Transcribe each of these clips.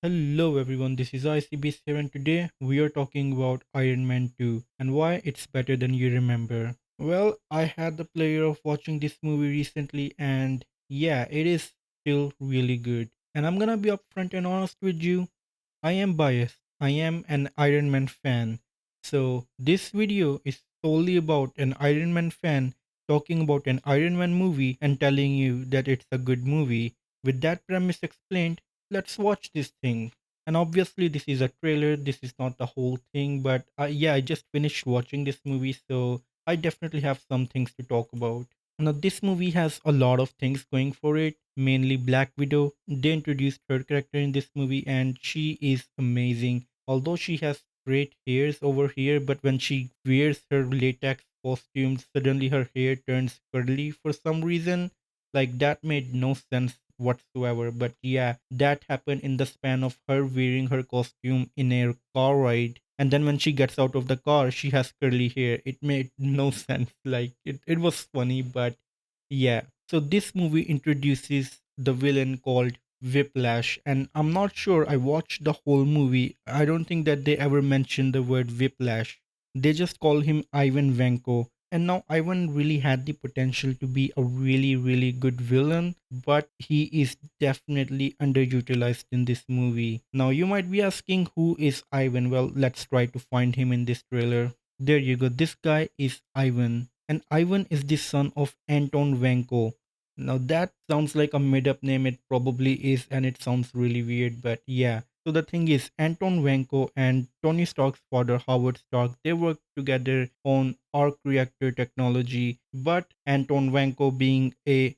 Hello everyone, this is ICBS here and today we are talking about Iron Man 2 and why it's better than you remember. Well, I had the pleasure of watching this movie recently and yeah, it is still really good. And I'm gonna be upfront and honest with you, I am biased. I am an Iron Man fan. So this video is solely about an Iron Man fan talking about an Iron Man movie and telling you that it's a good movie. With that premise explained, let's watch this thing. And obviously this is a trailer, this is not the whole thing, but yeah, I just finished watching this movie, so I definitely have some things to talk about. Now, this movie has a lot of things going for it, mainly Black Widow. They introduced her character in this movie, and she is amazing. Although she has straight hairs over here, but when she wears her latex costume, suddenly her hair turns curly for some reason. Like, that made no sense whatsoever. But yeah, that happened in the span of her wearing her costume in a car ride, and then when she gets out of the car she has curly hair. It made no sense. Like it was funny, but yeah. So this movie introduces the villain called Whiplash, and I'm not sure I watched the whole movie. I don't think that they ever mentioned the word Whiplash. They just call him Ivan Vanko. And now Ivan really had the potential to be a really, really good villain, but he is definitely underutilized in this movie. Now you might be asking, who is Ivan? Well, let's try to find him in this trailer. There you go. This guy is Ivan. And Ivan is the son of Anton Vanko. Now that sounds like a made up name. It probably is, and it sounds really weird, but yeah. So the thing is, Anton Vanko and Tony Stark's father, Howard Stark, they worked together on arc reactor technology. But Anton Vanko being a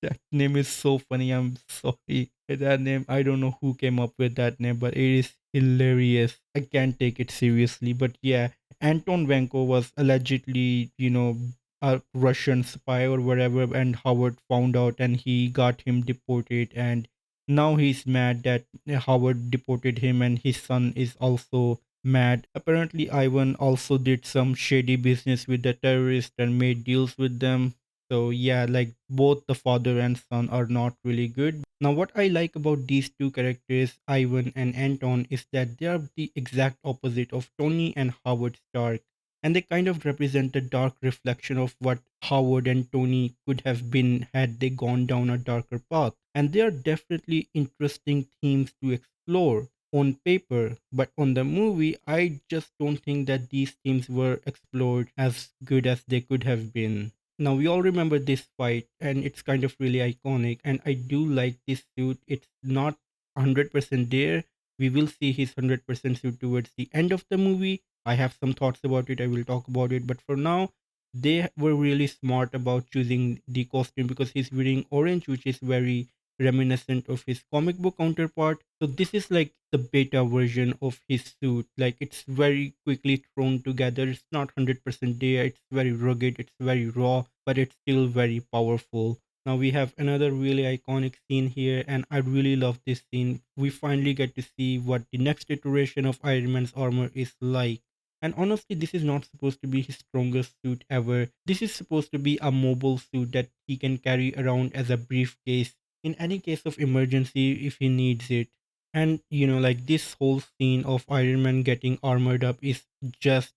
that name is so funny. I'm sorry. That name, I don't know who came up with that name, but it is hilarious. I can't take it seriously. But yeah, Anton Vanko was allegedly, a Russian spy or whatever, and Howard found out and he got him deported. And now he's mad that Howard deported him, and his son is also mad. Apparently, Ivan also did some shady business with the terrorists and made deals with them. So yeah, like both the father and son are not really good. Now, what I like about these two characters, Ivan and Anton, is that they are the exact opposite of Tony and Howard Stark, and they kind of represent the dark reflection of what Howard and Tony could have been had they gone down a darker path. And they are definitely interesting themes to explore on paper, but on the movie, I just don't think that these themes were explored as good as they could have been. Now we all remember this fight, and it's kind of really iconic. And I do like this suit. It's not 100% there. We will see his 100% suit towards the end of the movie. I have some thoughts about it. I will talk about it. But for now, they were really smart about choosing the costume because he's wearing orange, which is very reminiscent of his comic book counterpart. So this is like the beta version of his suit. Like it's very quickly thrown together. It's not 100% there. It's very rugged. It's very raw, but it's still very powerful. Now we have another really iconic scene here, and I really love this scene. We finally get to see what the next iteration of Iron Man's armor is like. And honestly, this is not supposed to be his strongest suit ever. This is supposed to be a mobile suit that he can carry around as a briefcase in any case of emergency if he needs it. And like this whole scene of Iron Man getting armored up is just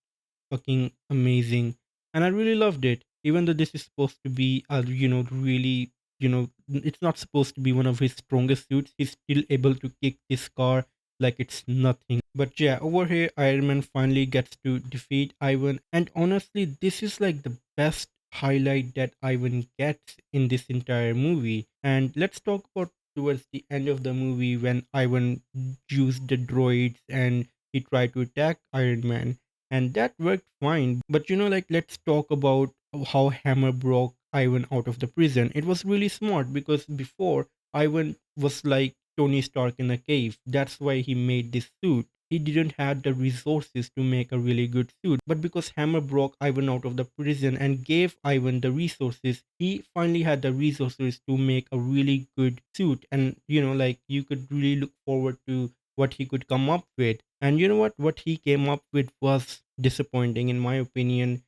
fucking amazing. And I really loved it. Even though this is supposed to be a really, it's not supposed to be one of his strongest suits, he's still able to kick this car like it's nothing. But yeah, over here Iron Man finally gets to defeat Ivan, and honestly this is like the best highlight that Ivan gets in this entire movie. And let's talk about towards the end of the movie when Ivan used the droids and he tried to attack Iron Man, and that worked fine. But like let's talk about how Hammer broke Ivan out of the prison. It was really smart because before Ivan was like Tony Stark in a cave. That's why he made this suit. He didn't have the resources to make a really good suit, but because Hammer broke Ivan out of the prison and gave Ivan the resources, he finally had the resources to make a really good suit. And like you could really look forward to what he could come up with. And you know what he came up with was disappointing in my opinion.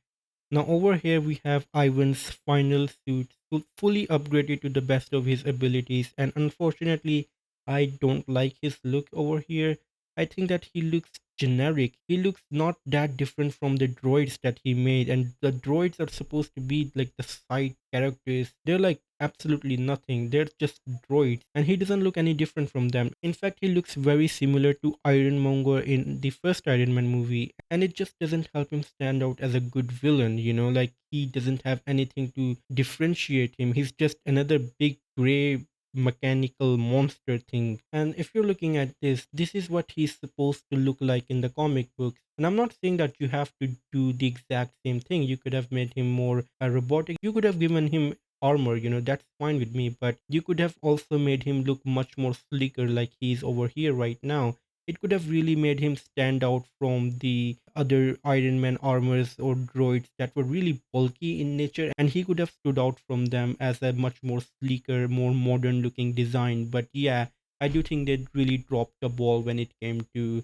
Now over here we have Ivan's final suit fully upgraded to the best of his abilities, and unfortunately I don't like his look over here. I think that he looks generic. He looks not that different from the droids that he made, and the droids are supposed to be like the side characters. They're like absolutely nothing. They're just droids, and he doesn't look any different from them. In fact, he looks very similar to Ironmonger in the first Iron Man movie, and it just doesn't help him stand out as a good villain, like he doesn't have anything to differentiate him. He's just another big gray mechanical monster thing. And if you're looking at this is what he's supposed to look like in the comic books. And I'm not saying that you have to do the exact same thing. You could have made him more robotic. You could have given him armor, that's fine with me. But you could have also made him look much more sleeker like he's over here right now. It could have really made him stand out from the other Iron Man armors or droids that were really bulky in nature, and he could have stood out from them as a much more sleeker, more modern looking design. But yeah, I do think they really dropped the ball when it came to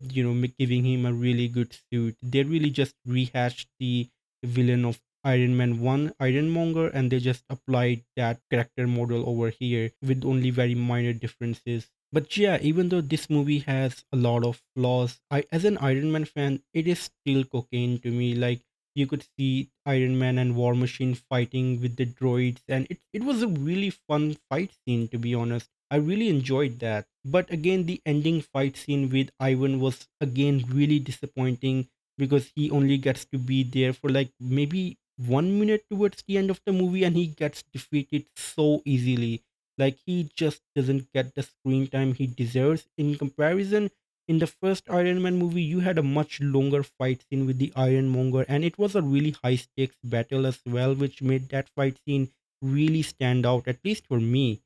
giving him a really good suit. They really just rehashed the villain of Iron Man 1, Ironmonger, and they just applied that character model over here with only very minor differences. But yeah, even though this movie has a lot of flaws, I as an Iron Man fan, it is still cocaine to me. Like you could see Iron Man and War Machine fighting with the droids, and it was a really fun fight scene, to be honest. I really enjoyed that. But again, the ending fight scene with Ivan was again really disappointing because he only gets to be there for like maybe 1 minute towards the end of the movie, and he gets defeated so easily. Like he just doesn't get the screen time he deserves. In comparison, in the first Iron Man movie, you had a much longer fight scene with the Ironmonger, and it was a really high stakes battle as well, which made that fight scene really stand out, at least for me.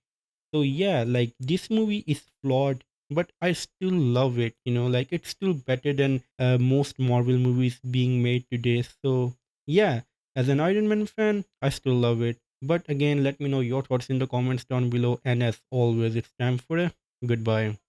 So yeah, like this movie is flawed, but I still love it. Like it's still better than most Marvel movies being made today. So yeah, as an Iron Man fan, I still love it. But again, let me know your thoughts in the comments down below. And as always, it's time for a goodbye.